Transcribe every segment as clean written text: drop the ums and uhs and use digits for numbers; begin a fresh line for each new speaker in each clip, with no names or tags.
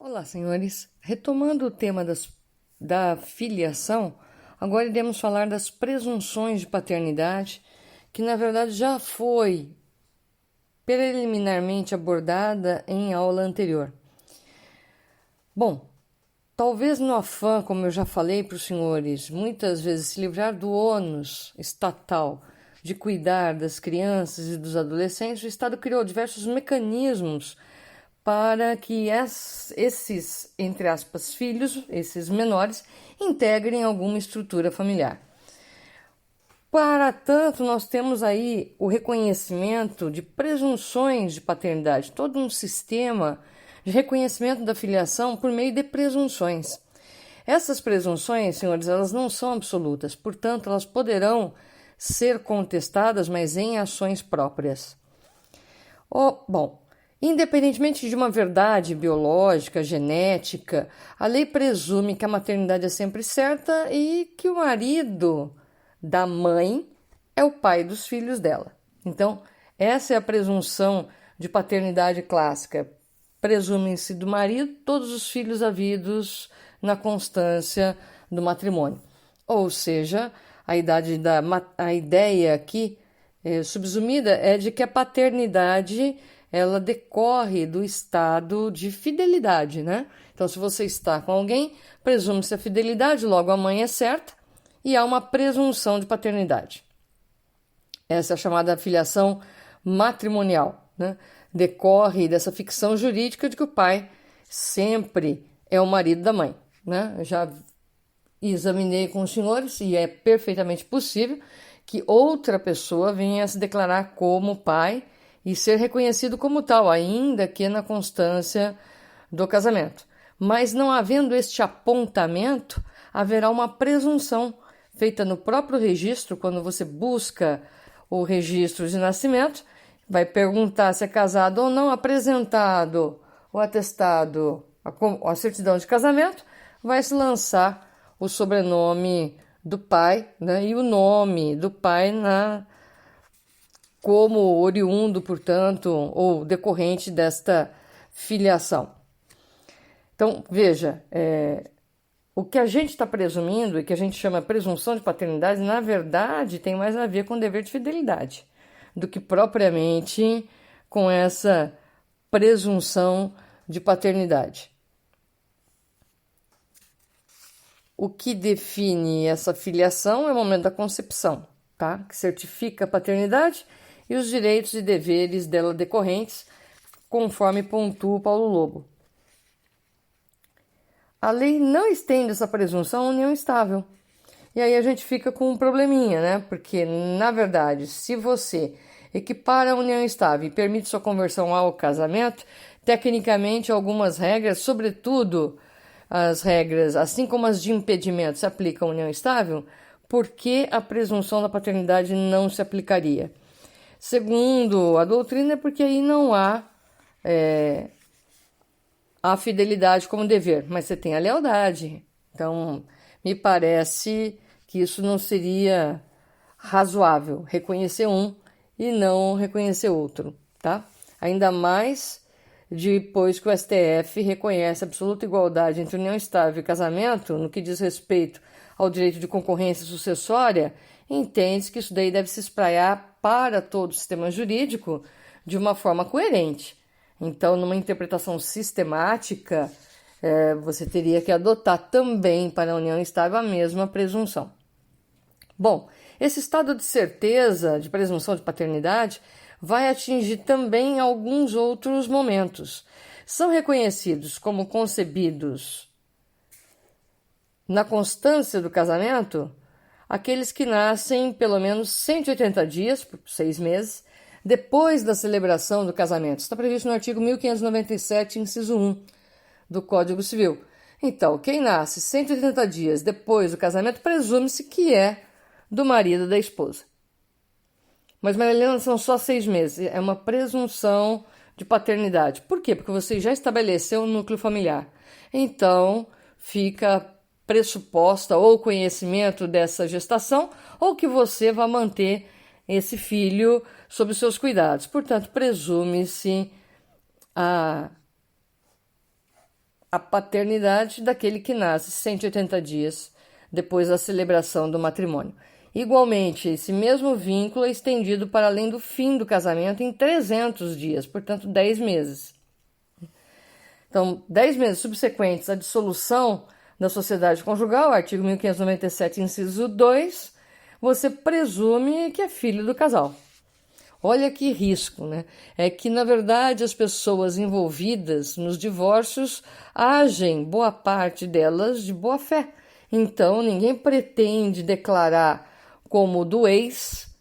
Olá, senhores. Retomando o tema da filiação, agora iremos falar das presunções de paternidade, que na verdade já foi preliminarmente abordada em aula anterior. Bom, talvez no afã, como eu já falei para os senhores, muitas vezes se livrar do ônus estatal de cuidar das crianças e dos adolescentes, o Estado criou diversos mecanismos para que esses, entre aspas, filhos, esses menores, integrem alguma estrutura familiar. Para tanto, nós temos aí o reconhecimento de presunções de paternidade, todo um sistema de reconhecimento da filiação por meio de presunções. Essas presunções, senhores, elas não são absolutas, portanto, elas poderão ser contestadas, mas em ações próprias. Bom, independentemente de uma verdade biológica, genética, a lei presume que a maternidade é sempre certa e que o marido da mãe é o pai dos filhos dela. Então, essa é a presunção de paternidade clássica. Presume-se do marido todos os filhos havidos na constância do matrimônio. Ou seja, a ideia aqui subsumida é de que a paternidade ela decorre do estado de fidelidade, né? Então, se você está com alguém, presume-se a fidelidade, logo a mãe é certa e há uma presunção de paternidade. Essa é a chamada filiação matrimonial, né? Decorre dessa ficção jurídica de que o pai sempre é o marido da mãe, né? Eu já examinei com os senhores e é perfeitamente possível que outra pessoa venha a se declarar como pai e ser reconhecido como tal, ainda que na constância do casamento. Mas não havendo este apontamento, haverá uma presunção feita no próprio registro, quando você busca o registro de nascimento, vai perguntar se é casado ou não, apresentado o atestado, a certidão de casamento, vai se lançar o sobrenome do pai, né, e o nome do pai como oriundo, portanto, ou decorrente desta filiação. Então, veja, o que a gente está presumindo e que a gente chama presunção de paternidade, na verdade, tem mais a ver com o dever de fidelidade do que propriamente com essa presunção de paternidade. O que define essa filiação é o momento da concepção, tá? Que certifica a paternidade e os direitos e deveres dela decorrentes, conforme pontua Paulo Lobo. A lei não estende essa presunção à união estável. E aí a gente fica com um probleminha, né? Porque, na verdade, se você equipara a união estável e permite sua conversão ao casamento, tecnicamente algumas regras, sobretudo as regras, assim como as de impedimento, se aplicam à união estável, por que a presunção da paternidade não se aplicaria? Segundo a doutrina, é porque aí não há a fidelidade como dever, mas você tem a lealdade. Então, me parece que isso não seria razoável, reconhecer um e não reconhecer outro, tá? Ainda mais depois que o STF reconhece a absoluta igualdade entre união estável e casamento, no que diz respeito ao direito de concorrência sucessória, entende que isso daí deve se espraiar para todo o sistema jurídico de uma forma coerente. Então, numa interpretação sistemática, você teria que adotar também para a união estável a mesma presunção. Bom, esse estado de certeza, de presunção de paternidade, vai atingir também alguns outros momentos. São reconhecidos como concebidos na constância do casamento aqueles que nascem pelo menos 180 dias, por 6 meses, depois da celebração do casamento. Está previsto no artigo 1597, inciso 1 do Código Civil. Então, quem nasce 180 dias depois do casamento, presume-se que é do marido da esposa. Mas, Marilena, são só 6 meses. É uma presunção de paternidade. Por quê? Porque você já estabeleceu um núcleo familiar. Então, fica pressuposta ou conhecimento dessa gestação ou que você vai manter esse filho sob os seus cuidados. Portanto, presume-se a a paternidade daquele que nasce 180 dias depois da celebração do matrimônio. Igualmente, esse mesmo vínculo é estendido para além do fim do casamento em 300 dias, portanto 10 meses. Então, 10 meses subsequentes à dissolução da sociedade conjugal, artigo 1597, inciso 2, você presume que é filho do casal. Olha que risco, né? É que, na verdade, as pessoas envolvidas nos divórcios agem, boa parte delas, de boa fé. Então, ninguém pretende declarar como do ex-cônjuge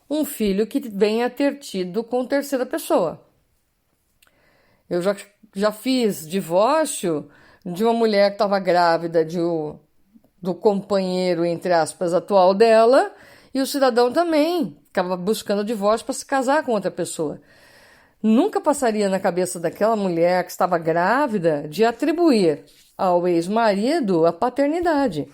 um filho que venha a ter tido com terceira pessoa. Eu já fiz divórcio de uma mulher que estava grávida do companheiro, entre aspas, atual dela, e o cidadão também ficava buscando divórcio para se casar com outra pessoa. Nunca passaria na cabeça daquela mulher que estava grávida de atribuir ao ex-marido a paternidade.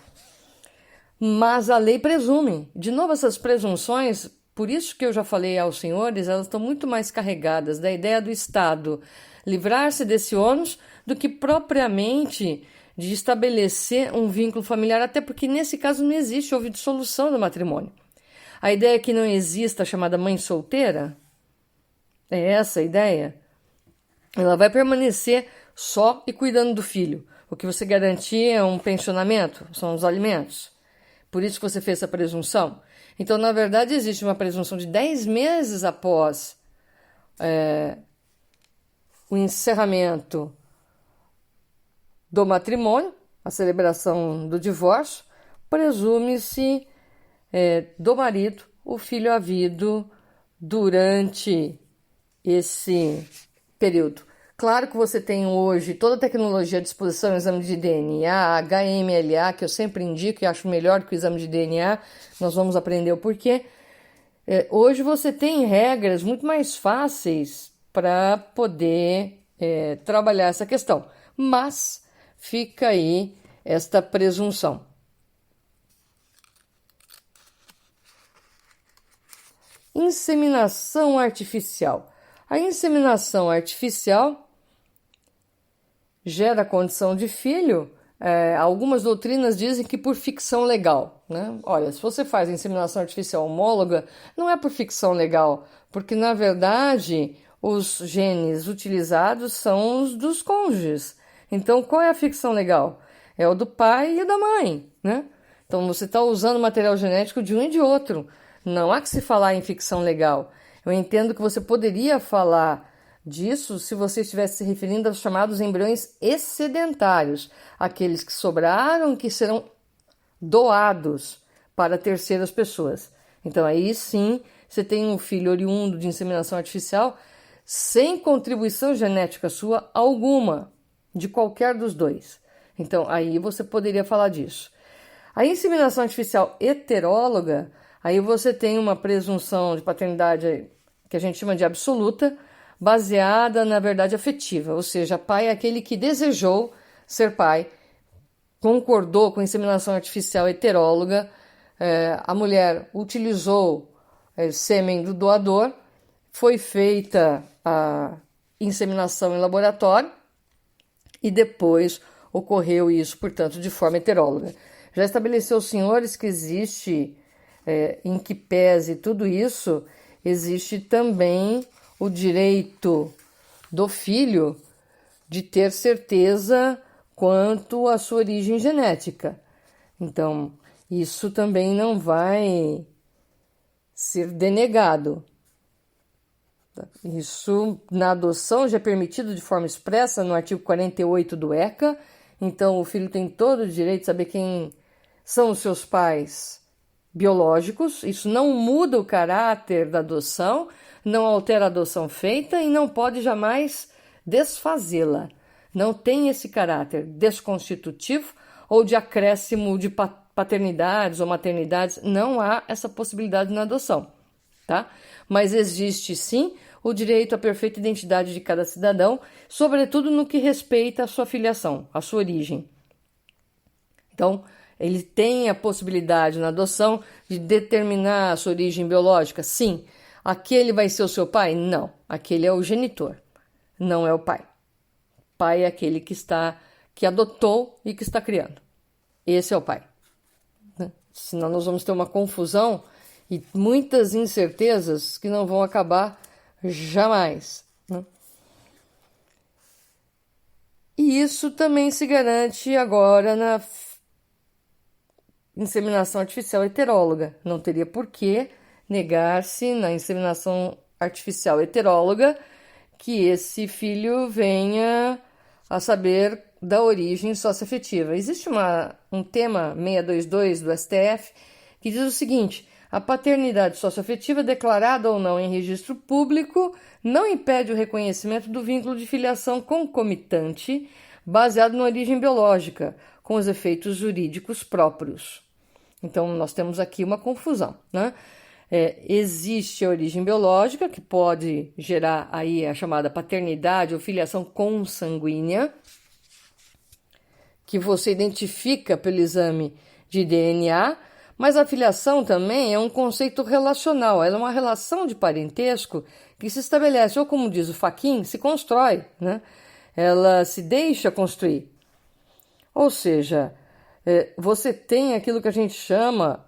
Mas a lei presume. De novo, essas presunções, por isso que eu já falei aos senhores, elas estão muito mais carregadas da ideia do Estado livrar-se desse ônus do que propriamente de estabelecer um vínculo familiar, até porque nesse caso não existe, houve dissolução do matrimônio. A ideia é que não exista a chamada mãe solteira, é essa a ideia, ela vai permanecer só e cuidando do filho. O que você garantir é um pensionamento, são os alimentos. Por isso que você fez essa presunção. Então, na verdade, existe uma presunção de 10 meses após o encerramento do matrimônio, a celebração do divórcio, presume-se do marido o filho havido durante esse período. Claro que você tem hoje toda a tecnologia à disposição, exame de DNA, HMLA, que eu sempre indico e acho melhor que o exame de DNA, nós vamos aprender o porquê. Hoje você tem regras muito mais fáceis para poder trabalhar essa questão, mas fica aí esta presunção. Inseminação artificial. A inseminação artificial gera condição de filho. Algumas doutrinas dizem que por ficção legal, né? Olha, se você faz inseminação artificial homóloga, não é por ficção legal, porque na verdade os genes utilizados são os dos cônjuges. Então, qual é a ficção legal? É o do pai e o da mãe, né? Então, você está usando material genético de um e de outro. Não há que se falar em ficção legal. Eu entendo que você poderia falar disso se você estivesse se referindo aos chamados embriões excedentários, aqueles que sobraram, que serão doados para terceiras pessoas. Então, aí sim, você tem um filho oriundo de inseminação artificial sem contribuição genética sua alguma, de qualquer dos dois. Então, aí você poderia falar disso. A inseminação artificial heteróloga, aí você tem uma presunção de paternidade que a gente chama de absoluta, baseada na verdade afetiva, ou seja, pai é aquele que desejou ser pai, concordou com a inseminação artificial heteróloga, a mulher utilizou sêmen do doador, foi feita a inseminação em laboratório e depois ocorreu isso, portanto, de forma heteróloga. Já estabeleceu os senhores que existe, em que pese tudo isso, existe também o direito do filho de ter certeza quanto à sua origem genética. Então, isso também não vai ser denegado. Isso, na adoção, já é permitido de forma expressa no artigo 48 do ECA. Então, o filho tem todo o direito de saber quem são os seus pais biológicos. Isso não muda o caráter da adoção, não altera a adoção feita e não pode jamais desfazê-la. Não tem esse caráter desconstitutivo ou de acréscimo de paternidades ou maternidades. Não há essa possibilidade na adoção, tá? Mas existe sim o direito à perfeita identidade de cada cidadão, sobretudo no que respeita à sua filiação, à sua origem. Então, ele tem a possibilidade na adoção de determinar a sua origem biológica? Sim. Aquele vai ser o seu pai? Não. Aquele é o genitor, não é o pai. Pai é aquele que adotou e que está criando. Esse é o pai. Senão nós vamos ter uma confusão e muitas incertezas que não vão acabar jamais. Né? E isso também se garante agora na inseminação artificial heteróloga. Não teria por que negar-se na inseminação artificial heteróloga que esse filho venha a saber da origem socioafetiva. Existe um tema 622 do STF que diz o seguinte: a paternidade socioafetiva declarada ou não em registro público não impede o reconhecimento do vínculo de filiação concomitante baseado na origem biológica, com os efeitos jurídicos próprios. Então, nós temos aqui uma confusão, né? Existe a origem biológica, que pode gerar aí a chamada paternidade ou filiação consanguínea, que você identifica pelo exame de DNA, mas a filiação também é um conceito relacional, ela é uma relação de parentesco que se estabelece, ou como diz o Fachin, se constrói, né? Ela se deixa construir. Ou seja, você tem aquilo que a gente chama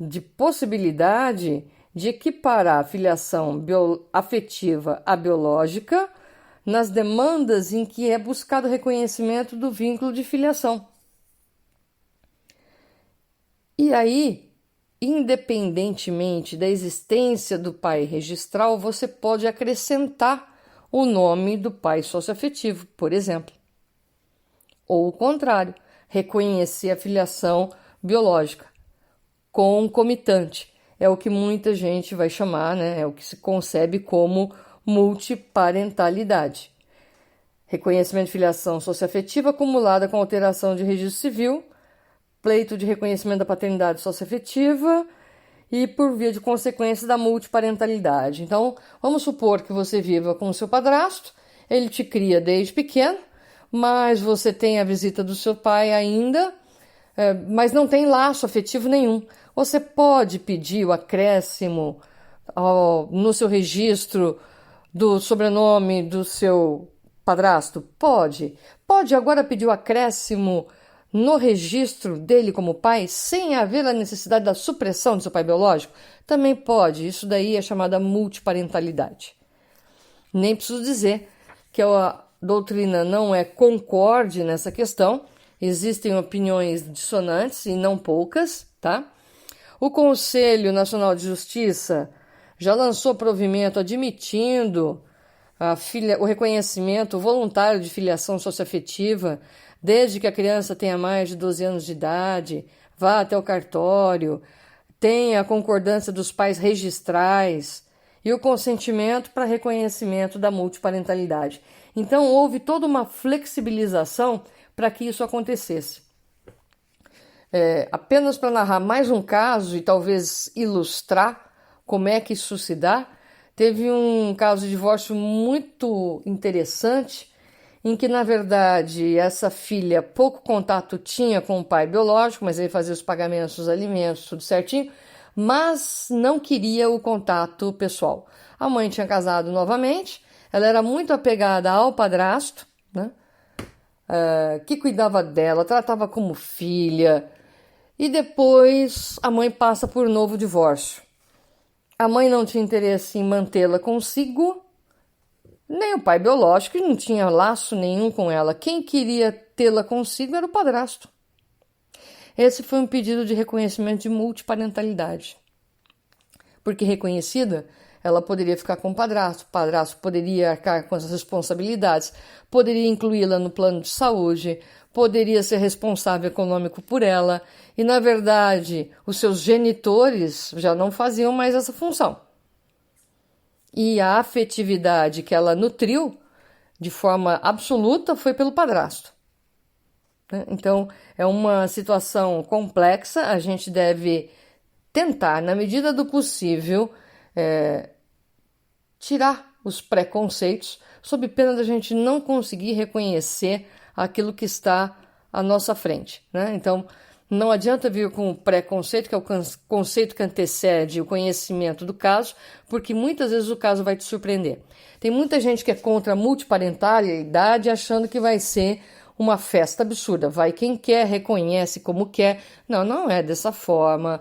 de possibilidade de equiparar a filiação afetiva à biológica nas demandas em que é buscado o reconhecimento do vínculo de filiação. E aí, independentemente da existência do pai registral, você pode acrescentar o nome do pai socioafetivo, por exemplo. Ou o contrário, reconhecer a filiação biológica concomitante. É o que muita gente vai chamar, né? É o que se concebe como multiparentalidade. Reconhecimento de filiação socioafetiva acumulada com alteração de registro civil, pleito de reconhecimento da paternidade socioafetiva e, por via de consequência, da multiparentalidade. Então, vamos supor que você viva com o seu padrasto, ele te cria desde pequeno, mas você tem a visita do seu pai ainda, mas não tem laço afetivo nenhum. Você pode pedir o acréscimo no seu registro do sobrenome do seu padrasto? Pode. Pode agora pedir o acréscimo no registro dele como pai, sem haver a necessidade da supressão do seu pai biológico? Também pode. Isso daí é chamada multiparentalidade. Nem preciso dizer que a doutrina não é concorde nessa questão. Existem opiniões dissonantes e não poucas, tá? O Conselho Nacional de Justiça já lançou provimento admitindo o reconhecimento voluntário de filiação socioafetiva desde que a criança tenha mais de 12 anos de idade, vá até o cartório, tenha a concordância dos pais registrais e o consentimento para reconhecimento da multiparentalidade. Então, houve toda uma flexibilização para que isso acontecesse. Apenas para narrar mais um caso e talvez ilustrar como é que isso se dá, teve um caso de divórcio muito interessante, em que, na verdade, essa filha pouco contato tinha com o pai biológico, mas ele fazia os pagamentos dos alimentos, tudo certinho, mas não queria o contato pessoal. A mãe tinha casado novamente, ela era muito apegada ao padrasto, né? Que cuidava dela, tratava como filha, e depois a mãe passa por novo divórcio. A mãe não tinha interesse em mantê-la consigo, nem o pai biológico, e não tinha laço nenhum com ela. Quem queria tê-la consigo era o padrasto. Esse foi um pedido de reconhecimento de multiparentalidade. Porque reconhecida, ela poderia ficar com o padrasto poderia arcar com as responsabilidades, poderia incluí-la no plano de saúde, poderia ser responsável econômico por ela, e, na verdade, os seus genitores já não faziam mais essa função. E a afetividade que ela nutriu, de forma absoluta, foi pelo padrasto. Então, é uma situação complexa, a gente deve tentar, na medida do possível, tirar os preconceitos, sob pena da gente não conseguir reconhecer aquilo que está à nossa frente, né? Então, Não adianta vir com o preconceito, que é o conceito que antecede o conhecimento do caso, porque muitas vezes o caso vai te surpreender. Tem muita gente que é contra a multiparentalidade achando que vai ser uma festa absurda. Vai quem quer, reconhece como quer. Não, não é dessa forma.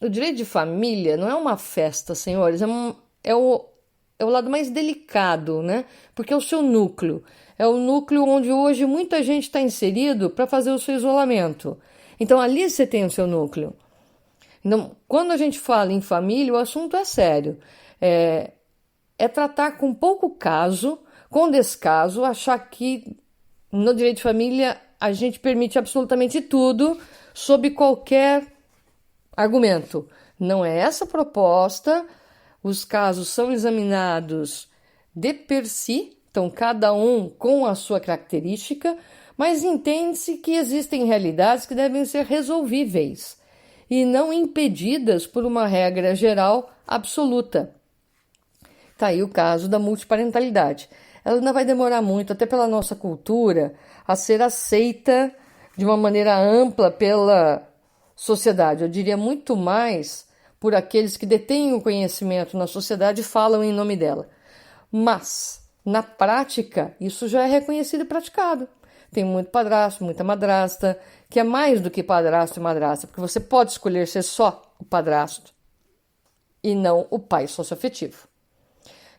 O direito de família não é uma festa, senhores, é o lado mais delicado, né? Porque é o seu núcleo. É o núcleo onde hoje muita gente está inserido para fazer o seu isolamento. Então ali você tem o seu núcleo. Então, quando a gente fala em família, o assunto é sério. É tratar com pouco caso, com descaso, achar que no direito de família a gente permite absolutamente tudo sob qualquer argumento. Não é essa a proposta. Os casos são examinados de per si, então cada um com a sua característica, mas entende-se que existem realidades que devem ser resolvíveis e não impedidas por uma regra geral absoluta. Está aí o caso da multiparentalidade. Ela ainda vai demorar muito, até pela nossa cultura, a ser aceita de uma maneira ampla pela sociedade. Eu diria muito mais por aqueles que detêm o conhecimento na sociedade e falam em nome dela. Mas, na prática, isso já é reconhecido e praticado. Tem muito padrasto, muita madrasta, que é mais do que padrasto e madrasta, porque você pode escolher ser só o padrasto e não o pai socioafetivo.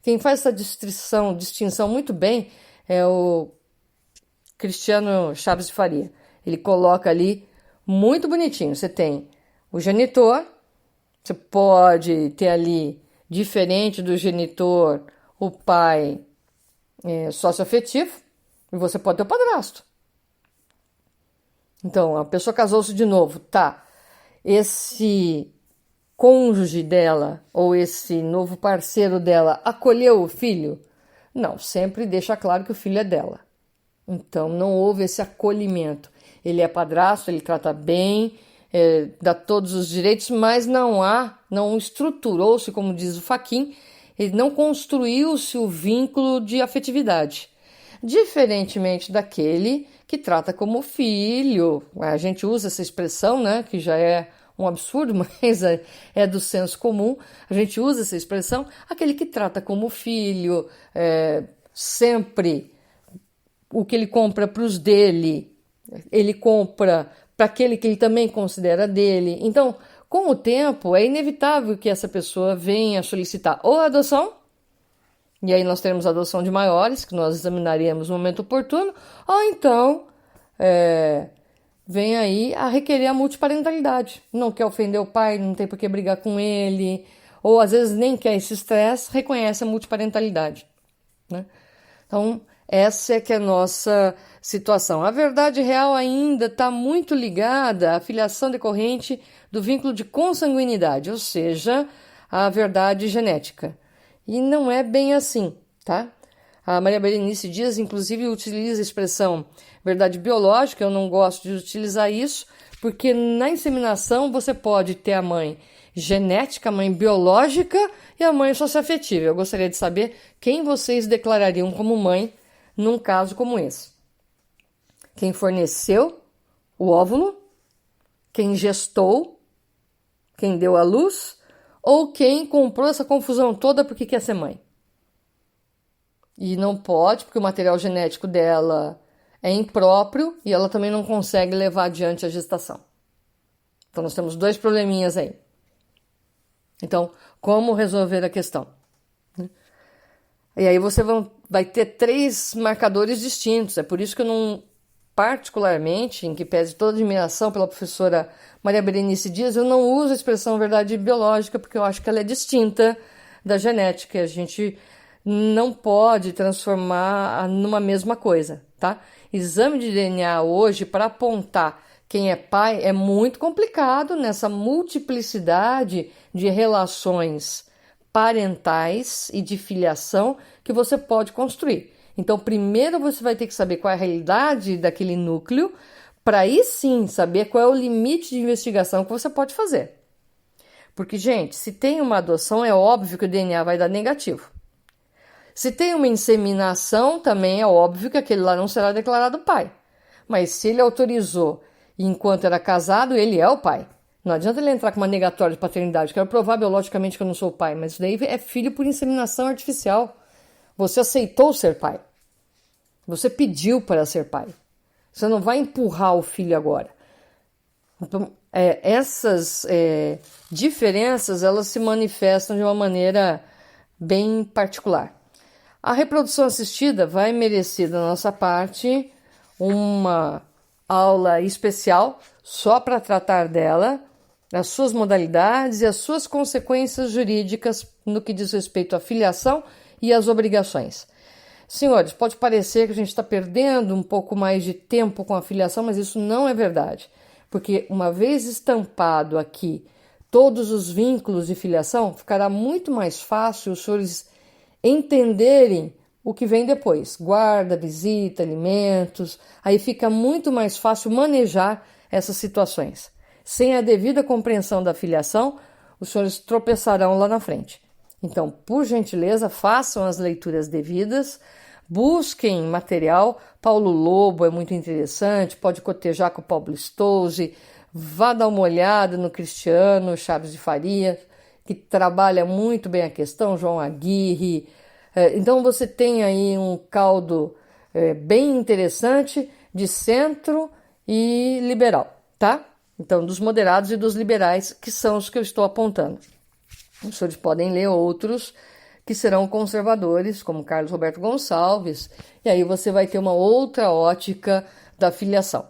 Quem faz essa distinção muito bem é o Cristiano Chaves de Faria. Ele coloca ali muito bonitinho. Você tem o genitor, você pode ter ali, diferente do genitor, o pai socioafetivo, e você pode ter o padrasto. Então, a pessoa casou-se de novo, tá? Esse cônjuge dela ou esse novo parceiro dela acolheu o filho? Não, sempre deixa claro que o filho é dela. Então, não houve esse acolhimento. Ele é padrasto, ele trata bem, dá todos os direitos, mas não estruturou-se, como diz o Fachin, ele não construiu-se o vínculo de afetividade. Diferentemente daquele que trata como filho, a gente usa essa expressão, né, que já é um absurdo, mas é do senso comum, a gente usa essa expressão, aquele que trata como filho, sempre o que ele compra para os dele, ele compra para aquele que ele também considera dele. Então, com o tempo, é inevitável que essa pessoa venha solicitar ou a adoção, e aí nós teremos a adoção de maiores, que nós examinaremos no momento oportuno, ou então vem aí a requerer a multiparentalidade. Não quer ofender o pai, não tem por que brigar com ele, ou às vezes nem quer esse estresse, reconhece a multiparentalidade, né? Então, essa é que é a nossa situação. A verdade real ainda está muito ligada à filiação decorrente do vínculo de consanguinidade, ou seja, a verdade genética. E não é bem assim, tá? A Maria Berenice Dias, inclusive, utiliza a expressão verdade biológica. Eu não gosto de utilizar isso, porque na inseminação você pode ter a mãe genética, a mãe biológica e a mãe socioafetiva. Eu gostaria de saber quem vocês declarariam como mãe num caso como esse. Quem forneceu o óvulo, quem gestou, quem deu à luz, ou quem comprou essa confusão toda porque quer ser mãe. E não pode, porque o material genético dela é impróprio e ela também não consegue levar adiante a gestação. Então, nós temos dois probleminhas aí. Então, como resolver a questão? E aí você vai ter 3 marcadores distintos. É por isso que eu não, particularmente, em que pese toda admiração pela professora Maria Berenice Dias, eu não uso a expressão verdade biológica, porque eu acho que ela é distinta da genética. A gente não pode transformar numa mesma coisa, tá? Exame de DNA hoje, para apontar quem é pai, é muito complicado nessa multiplicidade de relações parentais e de filiação que você pode construir. Então, primeiro você vai ter que saber qual é a realidade daquele núcleo, para aí sim saber qual é o limite de investigação que você pode fazer. Porque, gente, se tem uma adoção, é óbvio que o DNA vai dar negativo. Se tem uma inseminação, também é óbvio que aquele lá não será declarado pai. Mas se ele autorizou E enquanto era casado, ele é o pai. Não adianta ele entrar com uma negatória de paternidade. Quero provar biologicamente que eu não sou o pai, mas isso daí é filho por inseminação artificial. Você aceitou ser pai. Você pediu para ser pai. Você não vai empurrar o filho agora. Então, essas diferenças, elas se manifestam de uma maneira bem particular. A reprodução assistida vai merecer da nossa parte uma aula especial só para tratar dela, as suas modalidades e as suas consequências jurídicas no que diz respeito à filiação e às obrigações. Senhores, pode parecer que a gente está perdendo um pouco mais de tempo com a filiação, mas isso não é verdade. Porque uma vez estampado aqui todos os vínculos de filiação, ficará muito mais fácil os senhores entenderem o que vem depois. Guarda, visita, alimentos. Aí fica muito mais fácil manejar essas situações. Sem a devida compreensão da filiação, os senhores tropeçarão lá na frente. Então, por gentileza, façam as leituras devidas, busquem material. Paulo Lobo é muito interessante, pode cotejar com o Pablo Stolze, vá dar uma olhada no Cristiano Chaves de Faria, que trabalha muito bem a questão, João Aguirre. Então, você tem aí um caldo bem interessante de centro e liberal, tá? Então, dos moderados e dos liberais, que são os que eu estou apontando. Os senhores podem ler outros que serão conservadores, como Carlos Roberto Gonçalves, e aí você vai ter uma outra ótica da filiação.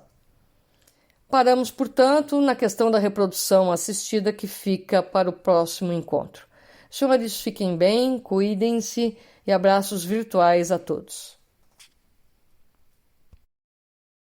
Paramos, portanto, na questão da reprodução assistida, que fica para o próximo encontro. Senhores, fiquem bem, cuidem-se e abraços virtuais a todos.